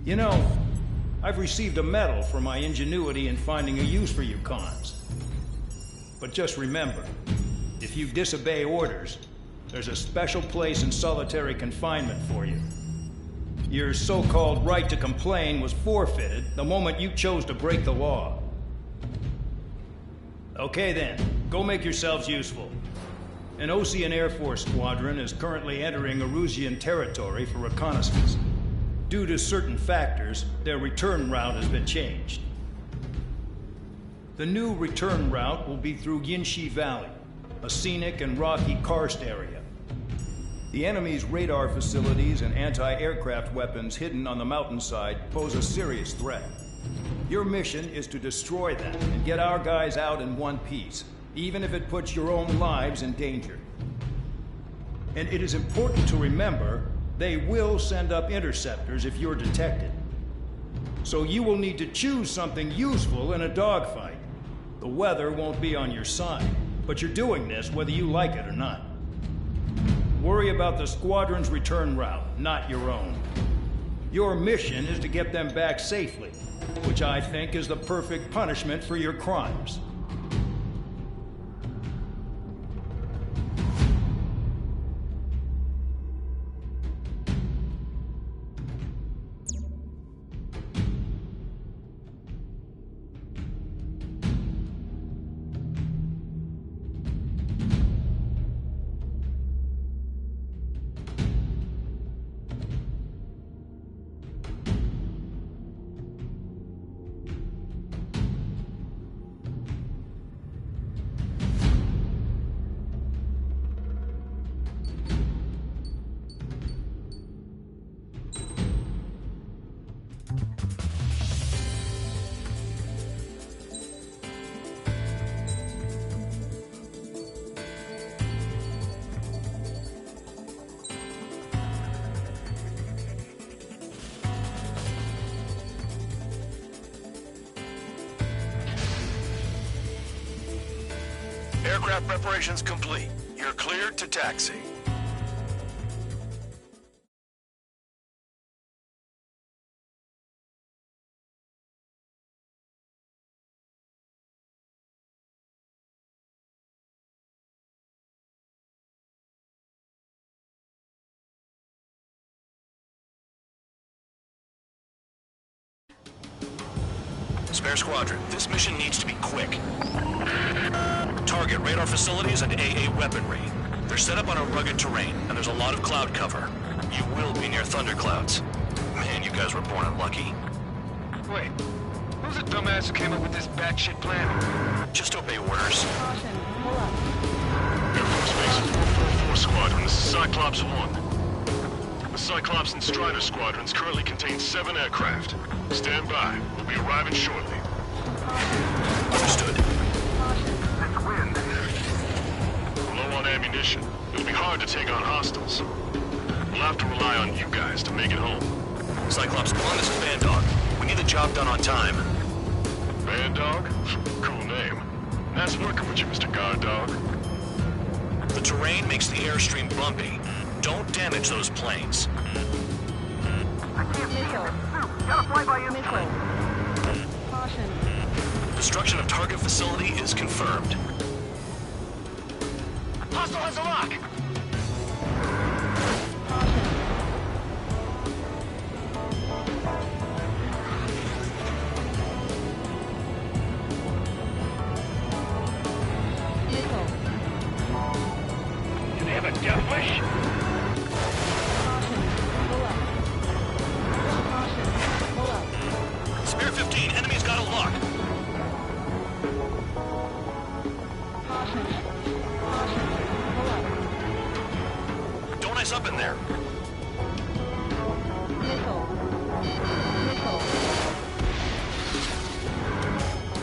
You know, I've received a medal for my ingenuity in finding a use for you cons. But just remember, if you disobey orders, there's a special place in solitary confinement for you. Your so-called right to complain was forfeited the moment you chose to break the law. Okay then, go make yourselves useful. An Osean Air Force squadron is currently entering Erusian territory for reconnaissance. Due to certain factors, their return route has been changed. The new return route will be through Yinshi Valley, a scenic and rocky karst area. The enemy's radar facilities and anti-aircraft weapons hidden on the mountainside pose a serious threat. Your mission is to destroy them and get our guys out in one piece, even if it puts your own lives in danger. And it is important to remember, they will send up interceptors if you're detected. So you will need to choose something useful in a dogfight. The weather won't be on your side, but you're doing this whether you like it or not. Worry about the squadron's return route, not your own. Your mission is to get them back safely, which I think is the perfect punishment for your crimes. Aircraft preparations complete. You're cleared to taxi. Spare Squadron, this mission needs to be quick. Target radar facilities and AA weaponry. They're set up on a rugged terrain, and there's a lot of cloud cover. You will be near thunderclouds. Man, you guys were born unlucky. Wait, who's the dumbass who came up with this batshit plan? Just obey orders. Caution, pull up. Air Force Base 444 Squadron, this is Cyclops 1. The Cyclops and Strider squadrons currently contain 7 aircraft. Stand by. We'll be arriving shortly. Understood. It's wind. Low on ammunition. It'll be hard to take on hostiles. We'll have to rely on you guys to make it home. Cyclops 1, this is Bandog. We need the job done on time. Bandog? Cool name. Nice working with you, Mr. Guard Dog. The terrain makes the airstream bumpy. Don't damage those planes. Missile. Gotta fly by Missile. Caution. Destruction of target facility is confirmed. Hostile has a lock! Caution. Missile. Do they have a death wish? Caution. Pull up. Caution. Pull up. Spear 15, enemy's got a lock. Caution. Caution. Pull up. Don't ice up in there. Missile. Missile.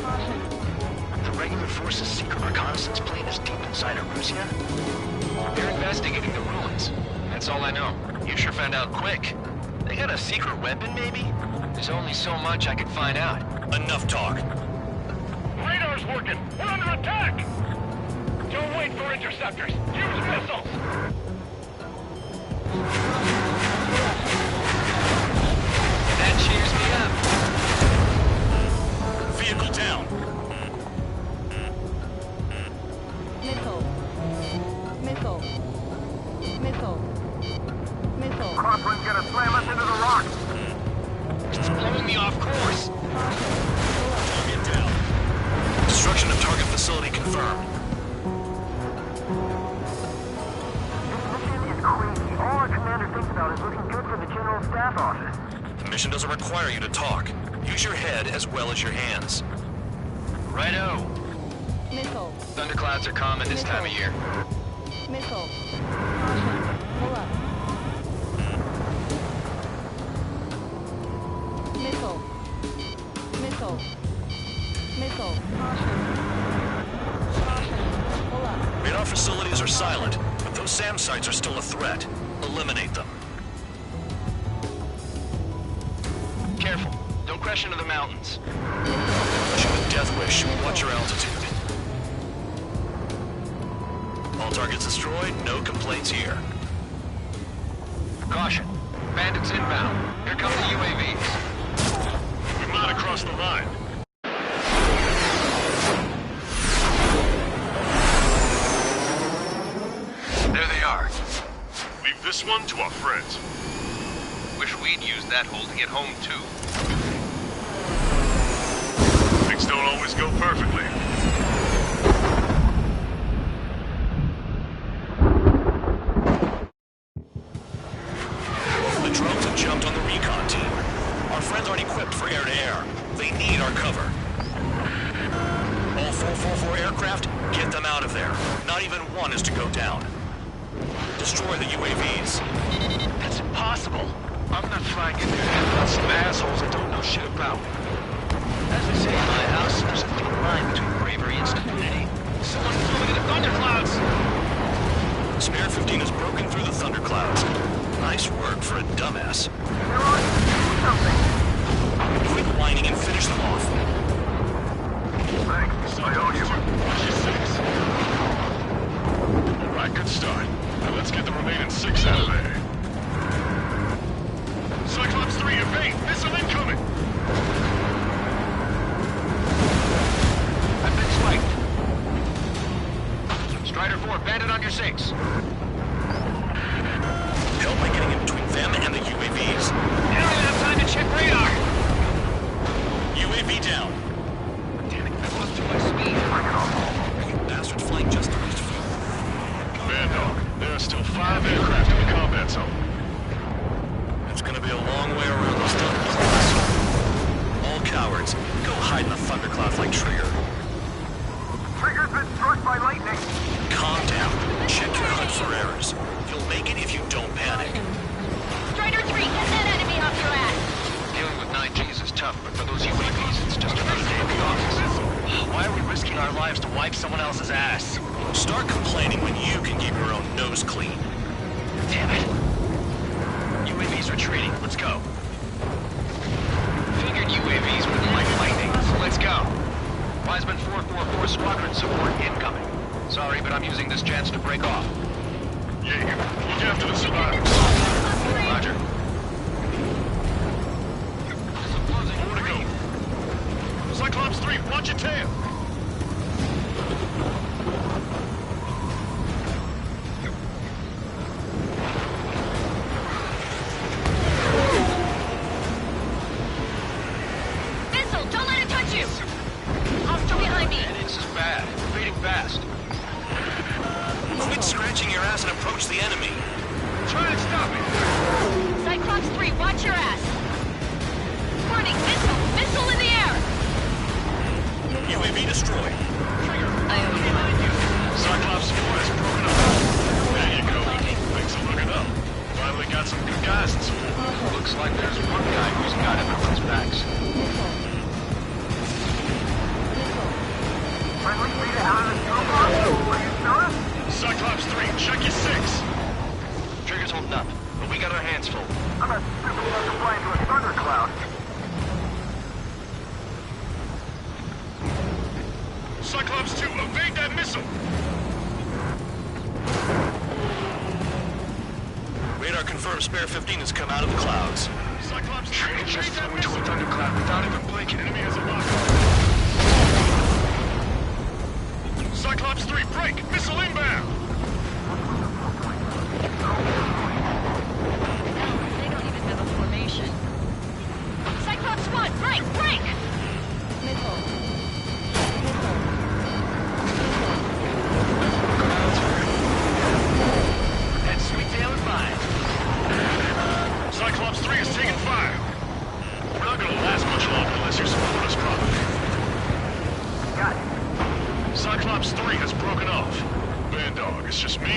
Caution. The regular force's secret reconnaissance plane is deep inside Erusia? They're investigating the ruins. That's all I know. You sure found out quick. They got a secret weapon, maybe? There's only so much I can find out. Enough talk. Radar's working! We're under attack! Don't wait for interceptors! Use missiles! That Missile. Missile. Crosswind's gonna slam us into the rock. It's blowing me off course. Target down. Destruction of target facility confirmed. This mission is crazy. All our commander thinks about is looking good for the General Staff Office. The mission doesn't require you to talk. Use your head as well as your hands. Righto. Missile. Thunderclouds are common this time of year. Missile. Caution. Pull up. Missile. Missile. Missile. Caution. Caution. Pull up. Radar facilities are silent, but those SAM sites are still a threat. Eliminate them. Careful. Don't crash into the mountains. Shoot a death wish. Watch your altitude. All targets destroyed. No complaints here. Caution. Bandits inbound. Here come the UAVs. We've not crossed the line. There they are. Leave this one to our friends. Wish we'd used that hole to get home, too. Things don't always go perfectly. The drones have jumped on the recon team. Our friends aren't equipped for air-to-air. They need our cover. All 444 aircraft, get them out of there. Not even one is to go down. Destroy the UAVs. That's impossible. I'm not flying in there with some assholes I don't know shit about. As they say in my house, there's a thin line between bravery and stupidity. Someone flew into the thunderclouds! Spare 15 has broken through the thunderclouds. Nice work for a dumbass. Quit whining and finish them off. Thanks, I owe you. All right, good start. Now let's get the remaining 6 out of there. Cyclops 3, evade! Missile incoming! I've been spiked. Strider 4, bandit on your 6. Help by getting in between them and the UAVs. I don't even have time to check radar! UAV down. Damn it, I lost too much speed. You bastard flying just the reached fuel. Command Dog, there are still 5 aircraft in the combat zone. It's gonna be a long way around those thunderclouds. All cowards, go hide in the thunderclouds like Trigger. Trigger's been struck by lightning. Calm down. Check your HUD for errors. You'll make it if you don't panic. Strider 3, get that enemy off your ass! Dealing with 9Gs is tough, but for those UAVs, it's just another day in the office. Why are we risking our lives to wipe someone else's ass? Start complaining when you can keep your own nose clean. Damn it. UAVs retreating. Let's go. Figured UAVs wouldn't like lightning, so let's go. Wiseman 444 Squadron support incoming. Sorry, but I'm using this chance to break off. Jaeger, look after the survivors. Roger. More to go. Cyclops 3, watch your tail! Missile, don't let it touch you! Hostile behind me! This is bad. We're fading fast. Quit scratching your ass and approach the enemy. Try and stop me. Cyclops 3, watch your ass! Warning, missile! Missile in the air! UAV destroyed. I owe you. Cyclops 4 has broken up. There you go. Things are looking up. Finally got some good guys in support. Looks like there's one guy who's got everyone's backs. Friendly leader out of the snowball. What do you notice? Cyclops 3, check your 6. Trigger's holding up, but we got our hands full. I'm not stupid enough to fly into a thundercloud. Cyclops 2, evade that missile! Radar confirms Spare 15 has come out of the clouds. Cyclops 3, Trigger just evade that flew into a missile! thundercloud without even blinking. Enemy has a lock. Cyclops 3, break! Missile inbound!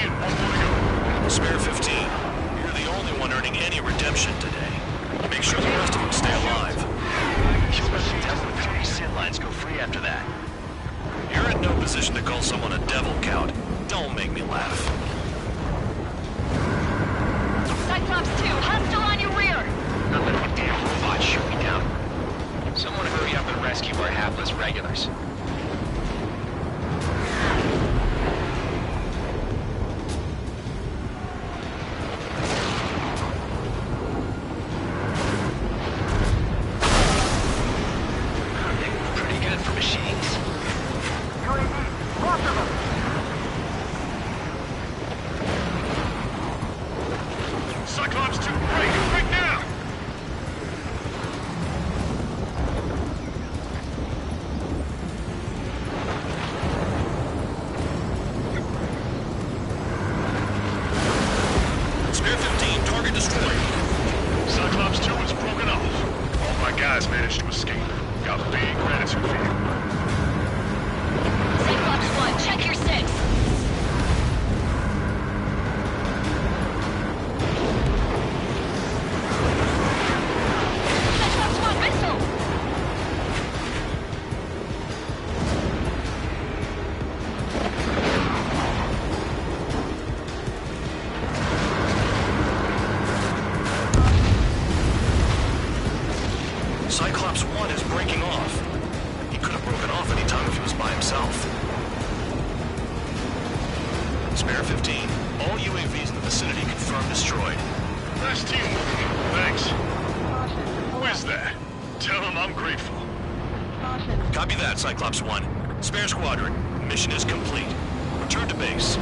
and one more to go. Spare 15. You're the only one earning any redemption today. Make sure the rest of them stay alive. Kill machines with 3 sin lines go free after that. You're in no position to call someone a devil, Count. Don't make me laugh. Cyclops 2, hostile on your rear! Not letting a damn robot shoot me down. Someone hurry up and rescue our hapless regulars. Pretty good for machines. UAV, lots of them. Cyclops 2, break now! Spare 15, target destroyed. Cyclops 2 is broken off. All my guys managed to escape. Got big gratitude for you. Cyclops 1, check your 6. Cyclops 1, missile! Cyclops 1 is breaking off. He could have broken off any time if he was by himself. Spare 15. All UAVs in the vicinity confirmed destroyed. Nice teamwork. Thanks. Caution. Who is that? Tell him I'm grateful. Caution. Copy that, Cyclops 1. Spare squadron. Mission is complete. Return to base.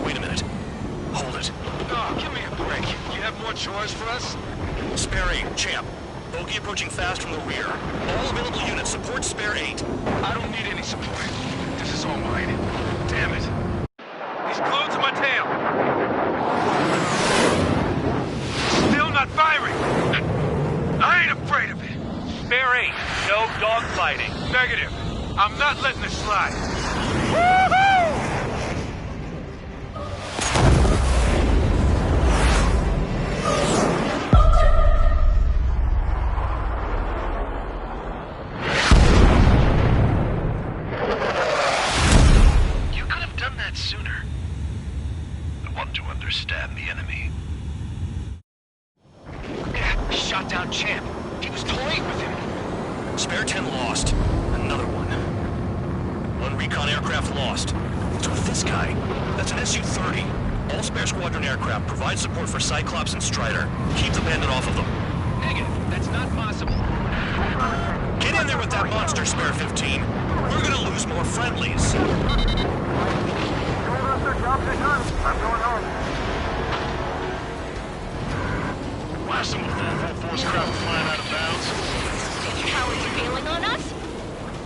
Wait a minute. Hold it. Oh, give me a break. You have more chores for us? Spare 8, champ. Bogey approaching fast from the rear. All available units support Spare 8. I don't need any support. This is all mine. Damn it. He's glued to my tail. Still not firing. I ain't afraid of it. Spare 8, no dogfighting. Negative. I'm not letting this slide. Woohoo! You could have done that sooner. I want to understand the enemy. Yeah, shot down Champ. He was toying with him. Spare 10 lost. Another one. One recon aircraft lost. What's with this guy? That's an Su-30. All spare squadron aircraft provide support for Cyclops and Strider. Keep the bandit off of them. Negative. That's not possible. Get in there with that monster, Spare 15. We're gonna lose more friendlies. You told us their jobs are done. I'm going home. Blast them with 444's craft flying out of bounds. How are you feeling on us?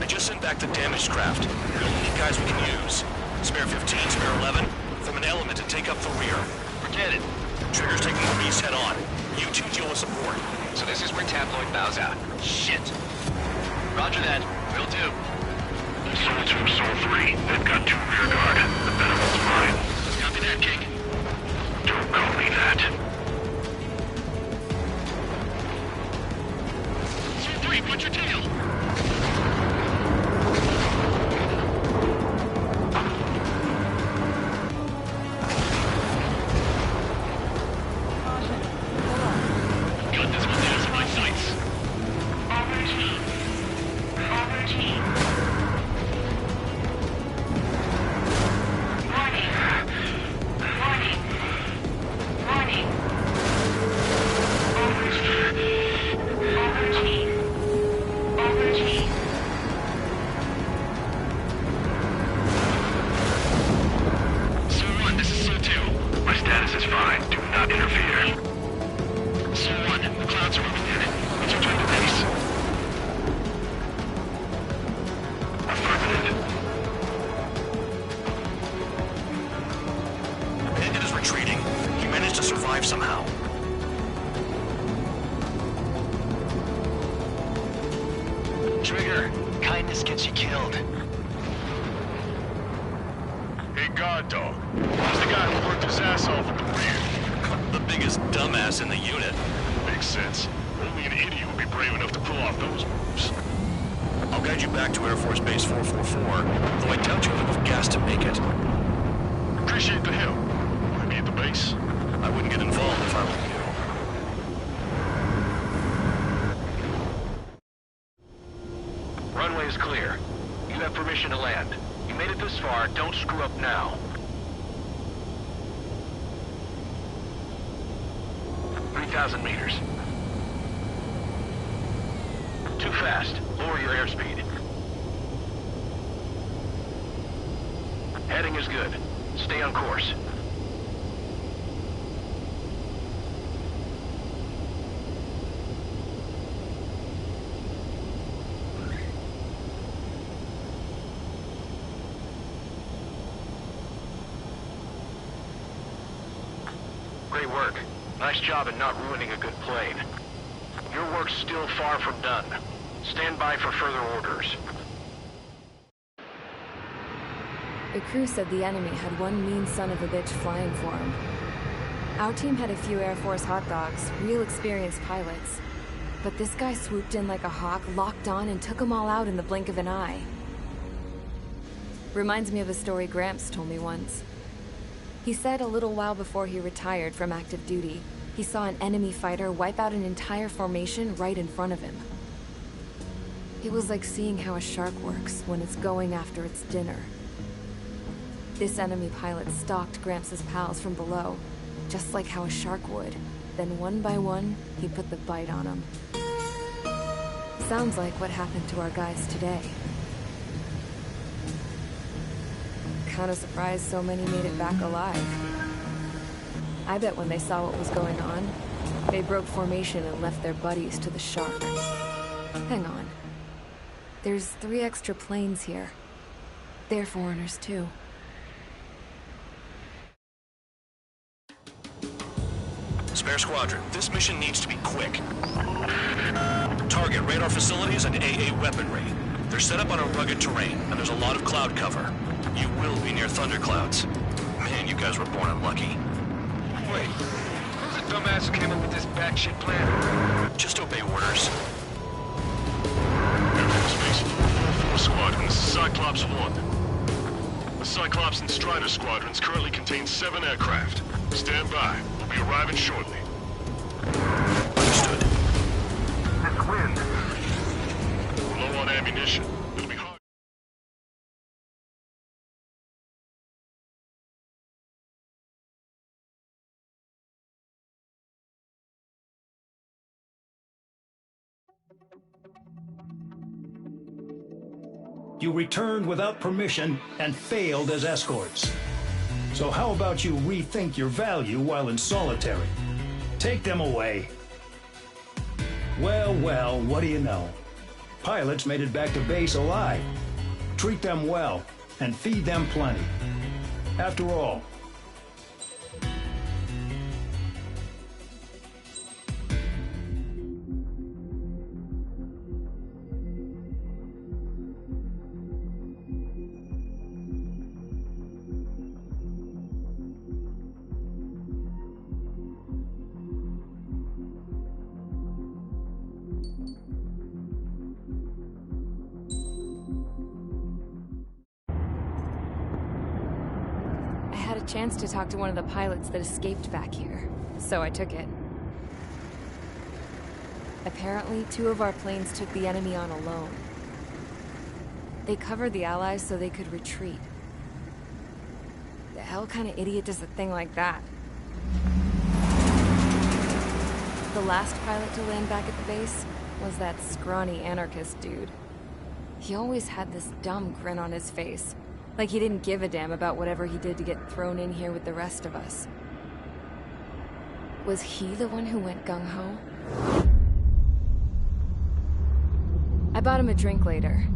I just sent back the damaged craft. We're the only guys we can use. Spare 15, Spare 11, form an element and take up the rear. Forget it. Trigger's taking the beast head on. You two deal with support. So this is where Tabloid bows out. Shit. Roger that. Will do. Soul 2, Soul 3. They've got 2 rear guard. The better one's mine. Copy that, King. Don't call me that. Soul 3, put your tail. Caution. Pull up. Got this one down to my sights. Soul 1, this is Soul 2. My status is fine. Do not interfere. Soul 1, the clouds are moving in. Let's return to base. Affirmative. Bandit is retreating. He managed to survive somehow. Trigger, kindness gets you killed. Hey guard dog. He's the guy who worked his ass off at the rear. The biggest dumbass in the unit. Makes sense. Only an idiot would be brave enough to pull off those moves. I'll guide you back to Air Force Base 444, though I doubt you have enough gas to make it. Appreciate the help. Will I be at the base? I wouldn't get involved if I were you. Runway is clear. You have permission to land. You made it this far, don't screw up now. 3,000 meters. Too fast. Lower your airspeed. Heading is good. Stay on course. Great work. Nice job in not ruining a good plane. Your work's still far from done. Stand by for further orders. The crew said the enemy had one mean son of a bitch flying for him. Our team had a few Air Force hot dogs, real experienced pilots. But this guy swooped in like a hawk, locked on, and took them all out in the blink of an eye. Reminds me of a story Gramps told me once. He said a little while before he retired from active duty, he saw an enemy fighter wipe out an entire formation right in front of him. It was like seeing how a shark works when it's going after its dinner. This enemy pilot stalked Gramps' pals from below, just like how a shark would. Then one by one, he put the bite on them. Sounds like what happened to our guys today. Kinda surprised so many made it back alive. I bet when they saw what was going on, they broke formation and left their buddies to the shark. Hang on. There's 3 extra planes here. They're foreigners too. Spare Squadron, this mission needs to be quick. Target radar facilities and AA weaponry. They're set up on a rugged terrain, and there's a lot of cloud cover. You will be near thunderclouds. Man, you guys were born unlucky. Wait, who's the dumbass who came up with this batshit plan? Just obey orders. Air Force Base 444 Squadron, this is Cyclops 1. The Cyclops and Strider squadrons currently contain 7 aircraft. Stand by. We'll be arriving shortly. Understood. This wind. We're low on ammunition. It'll be hard. You returned without permission and failed as escorts. So how about you rethink your value while in solitary? Take them away. Well, well, what do you know? Pilots made it back to base alive. Treat them well and feed them plenty. After all, chance to talk to one of the pilots that escaped back here, so I took it. Apparently, 2 of our planes took the enemy on alone. They covered the Allies so they could retreat. The hell kind of idiot does a thing like that? The last pilot to land back at the base was that scrawny anarchist dude. He always had this dumb grin on his face. Like he didn't give a damn about whatever he did to get thrown in here with the rest of us. Was he the one who went gung-ho? I bought him a drink later.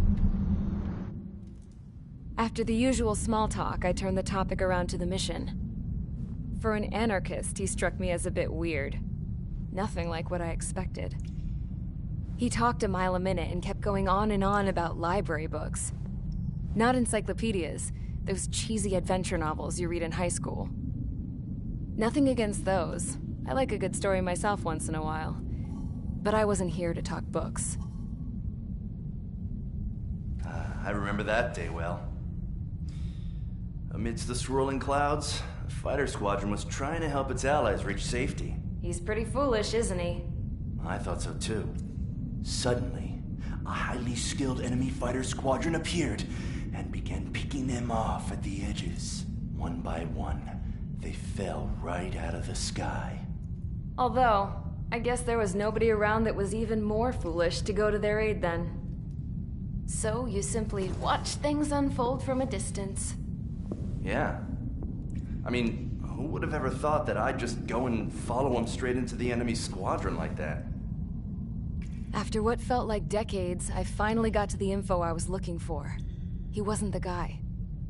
After the usual small talk, I turned the topic around to the mission. For an anarchist, he struck me as a bit weird. Nothing like what I expected. He talked a mile a minute and kept going on and on about library books. Not encyclopedias, Those cheesy adventure novels you read in high school. Nothing against those. I like a good story myself once in a while. But I wasn't here to talk books. I remember that day well. Amidst the swirling clouds, a fighter squadron was trying to help its allies reach safety. He's pretty foolish, isn't he? I thought so too. Suddenly, a highly skilled enemy fighter squadron appeared and began picking them off at the edges. One by one, they fell right out of the sky. Although, I guess there was nobody around that was even more foolish to go to their aid then. So you simply watch things unfold from a distance. Yeah. I mean, who would have ever thought that I'd just go and follow him straight into the enemy squadron like that? After what felt like decades, I finally got to the info I was looking for. He wasn't the guy.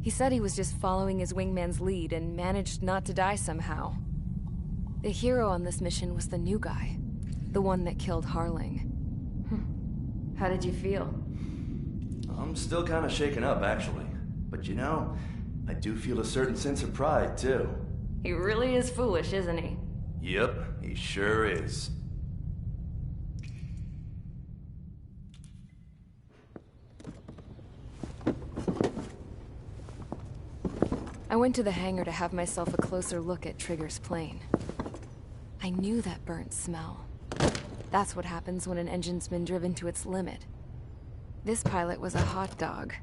He said he was just following his wingman's lead and managed not to die somehow. The hero on this mission was the new guy. The one that killed Harling. How did you feel? I'm still kind of shaken up, actually. But you know, I do feel a certain sense of pride, too. He really is foolish, isn't he? Yep, he sure is. I went to the hangar to have myself a closer look at Trigger's plane. I knew that burnt smell. That's what happens when an engine's been driven to its limit. This pilot was a hot dog.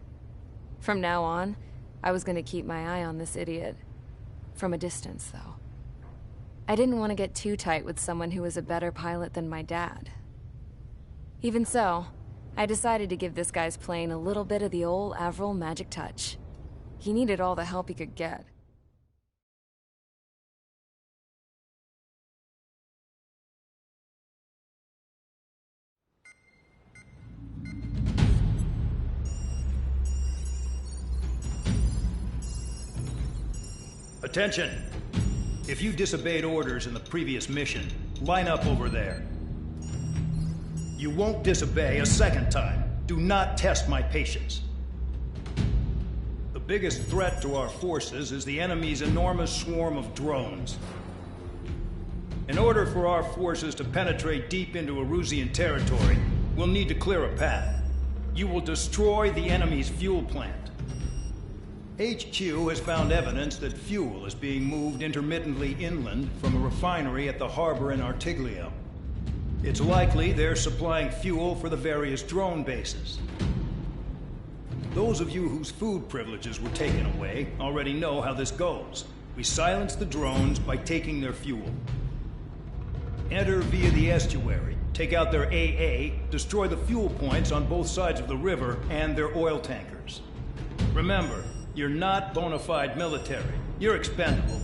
From now on, I was going to keep my eye on this idiot. From a distance, though. I didn't want to get too tight with someone who was a better pilot than my dad. Even so, I decided to give this guy's plane a little bit of the old Avril magic touch. He needed all the help he could get. Attention! If you disobeyed orders in the previous mission, line up over there. You won't disobey a second time. Do not test my patience. The biggest threat to our forces is the enemy's enormous swarm of drones. In order for our forces to penetrate deep into Erusian territory, we'll need to clear a path. You will destroy the enemy's fuel plant. HQ has found evidence that fuel is being moved intermittently inland from a refinery at the harbor in Artiglio. It's likely they're supplying fuel for the various drone bases. Those of you whose food privileges were taken away already know how this goes. We silence the drones by taking their fuel. Enter via the estuary, take out their AA, destroy the fuel points on both sides of the river and their oil tankers. Remember, you're not bona fide military. You're expendable.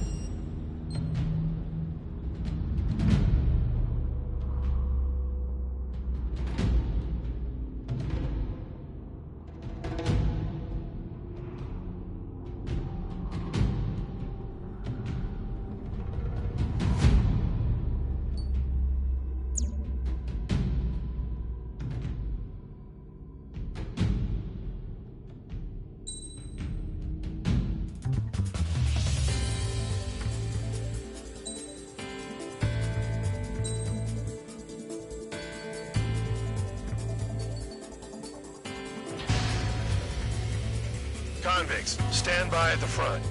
Convicts, stand by at the front.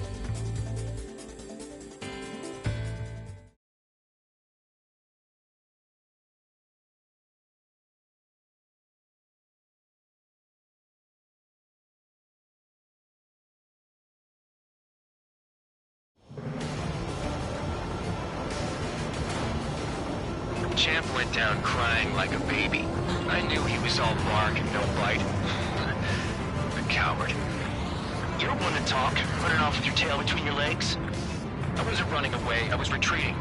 Champ went down crying like a baby. I knew he was all bark and no bite. The coward. You're one to talk, running off with your tail between your legs. I wasn't running away, I was retreating.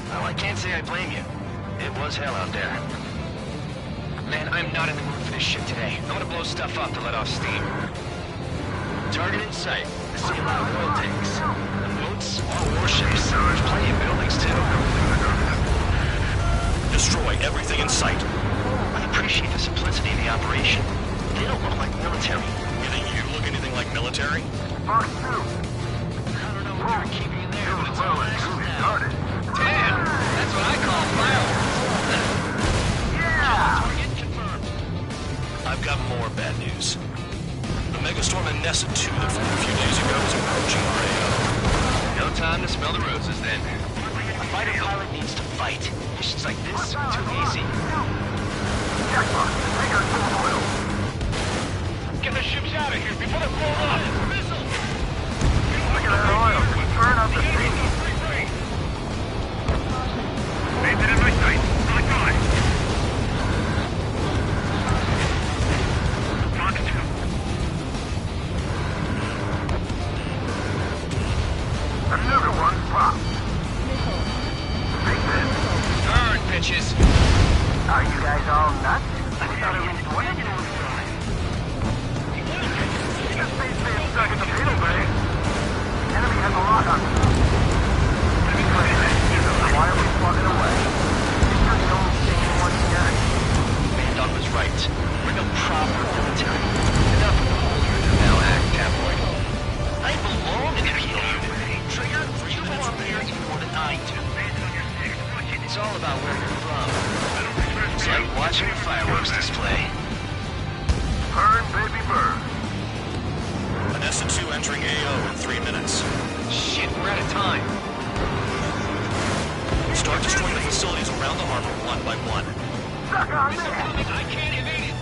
Well, I can't say I blame you. It was hell out there. Man, I'm not in the mood for this shit today. I'm gonna blow stuff up to let off steam. Target in sight. I see a lot of oil tanks. Boats, all warships. There's plenty of buildings, too. Destroy everything in sight. I appreciate the simplicity of the operation. They don't look like military. You think you look anything like military? Fox 2, Smell the roses, then. A fighter pilot needs to fight. Missions like this, too easy. Get the ships out of here before they're blown up! Look at that oil. Turn up the steam. Landed in my sight. Not going. Another one popped. Take this. Turn, bitches. Are you guys all nuts? I thought it was one of you. This space being stuck in the middle, Bay. The enemy has a lock on us. Why are we plugging away? You're the only thing anyone's got. Bandog was right. We're the proper military. Enough of the whole unit now act tabloid. I belong in the unit. Trigger, you belong here even more than I do. It's all about where you're from. It's like watching a fireworks display. Burn, baby, burn. Vanessa 2 entering AO in 3 minutes. Shit, we're out of time. Start destroying the facilities around the harbor one by one. Suck on this! I can't evade it.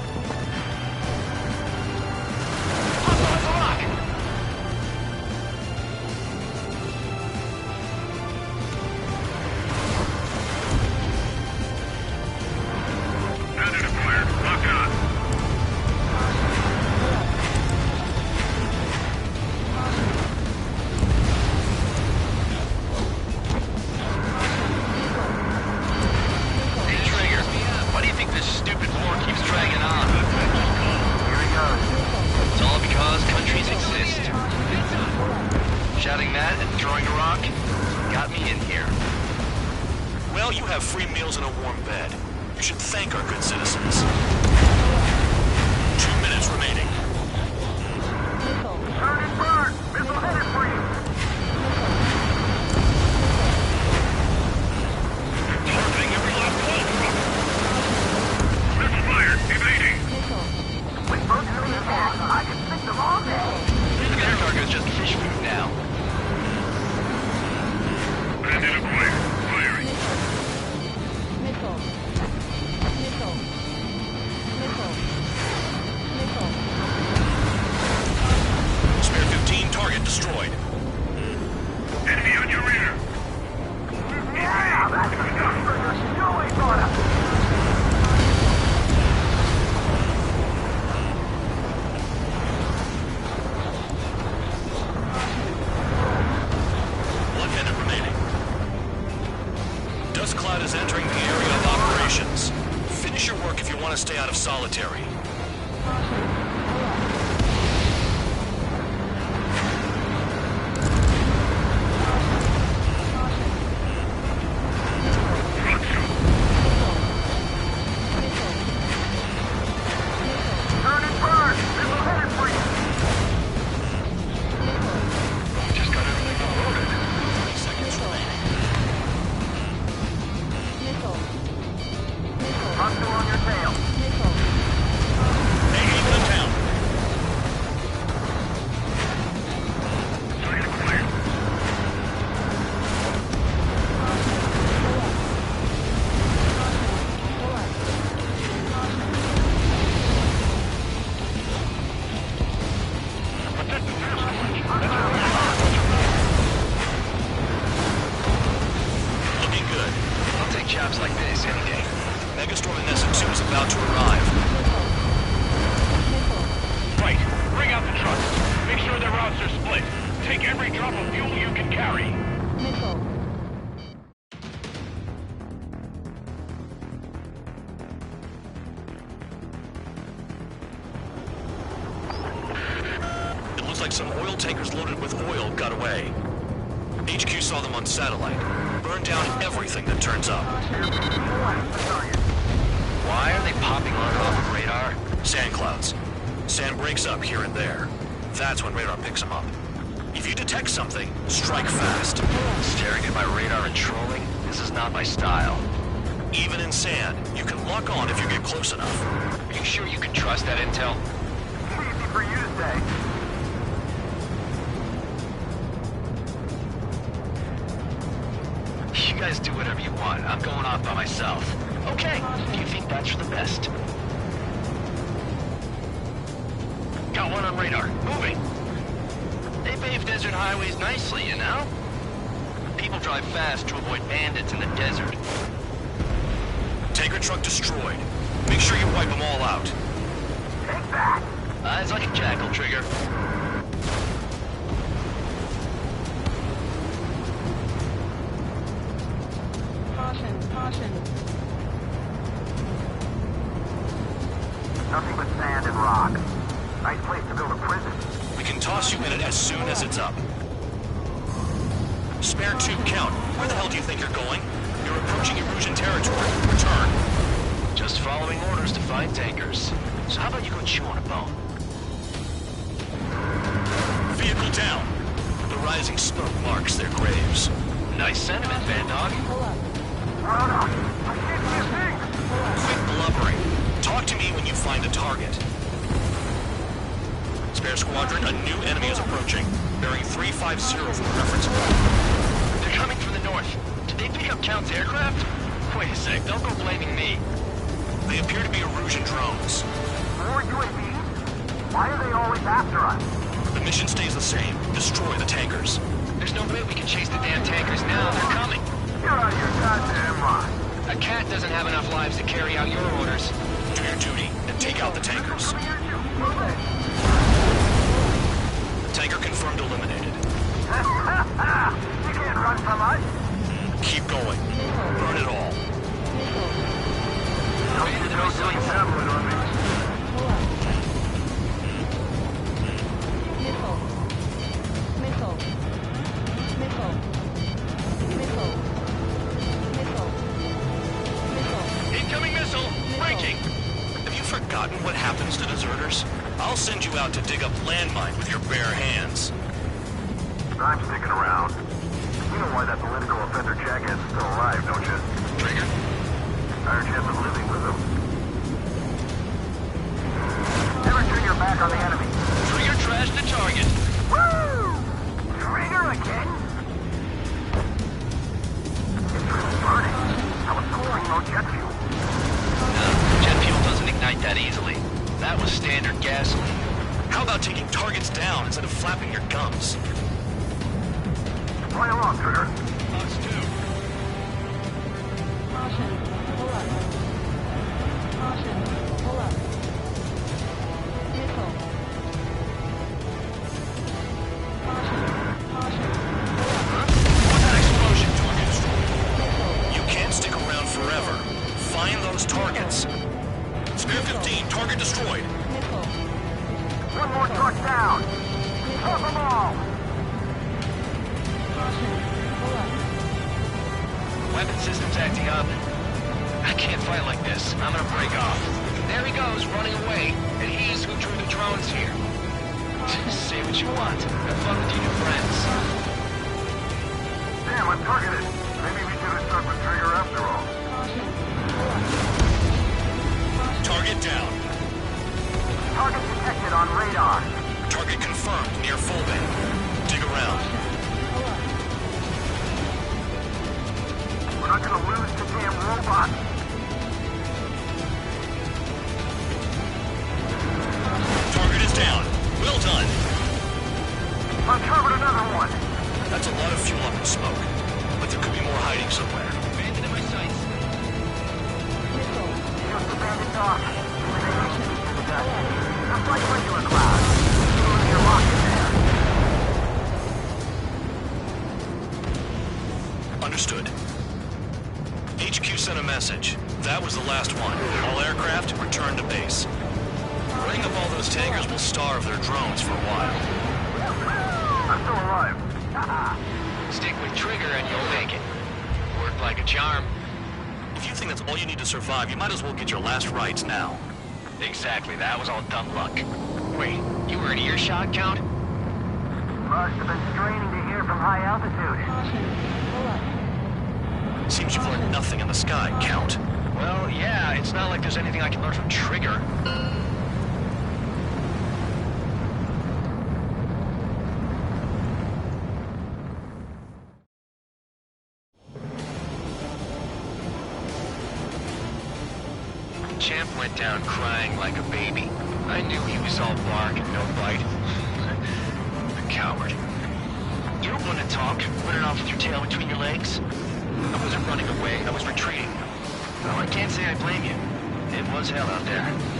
Shouting that and throwing a rock got me in here. Well, you have free meals and a warm bed. You should thank our good citizens. 2 minutes remaining. Turn and burn! Missile headed for you! Targeting every last one! Missile fired! Evading! With both of these hands, I can fix them all day! The air cargo's just fish food now. Bandit acquired. Firing. Spare 15 target destroyed. Enemy on your rear! Yeah, that's the stuff for your snowy water! One minute remaining. Dust cloud is entering the area of operations. Finish your work if you want to stay out of solitary. Turn and burn! Missile headed for you! Just got everything loaded. 30 seconds remaining. Hostile on your tail. Hey, keep them down. Target acquired. Looking good. I'll take jobs like this any day. Megastorm Vanessa 2 is about to arrive. Right. Bring out the trucks. Make sure their routes are split. Take every drop of fuel you can carry. It looks like some oil tankers loaded with oil got away. HQ saw them on satellite. Burn down everything that turns up. Why are they popping on off of radar? Sand clouds. Sand breaks up here and there. That's when radar picks them up. If you detect something, strike fast. Staring at my radar and trolling? This is not my style. Even in sand, you can lock on if you get close enough. Are you sure you can trust that intel? Easy for you to say. You guys do whatever you want. I'm going off by myself. Okay, do you think that's for the best? Got one on radar. Moving. They pave desert highways nicely, you know? People drive fast to avoid bandits in the desert. Tanker truck destroyed. Make sure you wipe them all out. Take that! Eyes like a jackal, Trigger. Caution, caution. Nothing but sand and rock. Nice place to build a prison. We can toss you in it as soon as it's up. Spare 2, Count. Where the hell do you think you're going? You're approaching Erusian territory. Return. Just following orders to find tankers. So how about you go chew on a bone? Vehicle down. The rising smoke marks their graves. Nice sentiment, Bad Dog. Run up! I can't see a thing! Quit blubbering. Talk to me when you find a target. Spare Squadron, a new enemy is approaching. Bearing 350 from the reference point. They're coming from the north. Did they pick up Count's aircraft? Wait a sec, don't go blaming me. They appear to be Erusian drones. More UAVs? Why are they always after us? The mission stays the same. Destroy the tankers. There's no way we can chase the damn tankers now. They're coming. You're out of your goddamn mind. A cat doesn't have enough lives to carry out your orders. Do your duty and take out the tankers. Tanker confirmed eliminated. You can't run from us. Keep going. Burn it all. No silly tablet on me. Missile. Missile. Missile. Missile. Missile. Missile. Incoming missile! Breaking! Have you forgotten what happens to deserters? I'll send you out to dig up landmine with your bare hands. I'm sticking around. You know why that political offender jackass is still alive, don't you? Trigger? Higher chance of living with him. Never turn your back on the enemy. Trigger trashed the target. Woo! Trigger again? It's really burning. I was pouring no jet fuel. Jet fuel doesn't ignite that easily. That was standard gasoline. How about taking targets down instead of flapping your gums? Fly along, Trigger. Us too. Caution. Pull up. Caution. Pull up. Missile. Caution. Caution. What's that explosion? Target destroyed. You can't stick around forever. Find those targets. Spare 15, target destroyed. Missile. One more truck down. Have them all. Caution. Pull up. Weapon system's acting up. I can't fight like this. I'm gonna break off. There he goes, running away. And he's who drew the drones here. Say what you want. Have fun with your new friends. Damn, I'm targeted. Maybe we should have stuck with Trigger after all. Caution. Pull up. Target down. Target detected on radar. Target confirmed near full bay. Dig around. Pull up. We're not gonna lose to damn robots. Target is down. Well done. Uncovered another one. That's a lot of fuel up in smoke. But there could be more hiding somewhere. Bandit in my sights. Missile. Just the bandit dog. Just like regular cloud. You're locked in there. Understood. HQ sent a message. That was the last one. All aircraft return to base. Bring up all those tankers will starve their drones for a while. I'm still alive. Stick with Trigger and you'll make it. Worked like a charm. If you think that's all you need to survive, you might as well get your last rites now. Exactly, that was all dumb luck. Wait, you were in earshot, Count? Must have been straining to hear from high altitude. Caution. Pull up. Seems you've learned nothing in the sky, Count. Well, yeah, it's not like there's anything I can learn from Trigger. champ went down crying like a baby. I knew he was all bark and no bite. The coward. You don't want to talk, running off with your tail between your legs? I wasn't running away, I was retreating. Well, I can't say I blame you. It was hell out there.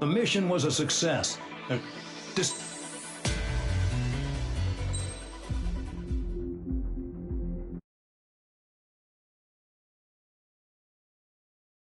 The mission was a success. Just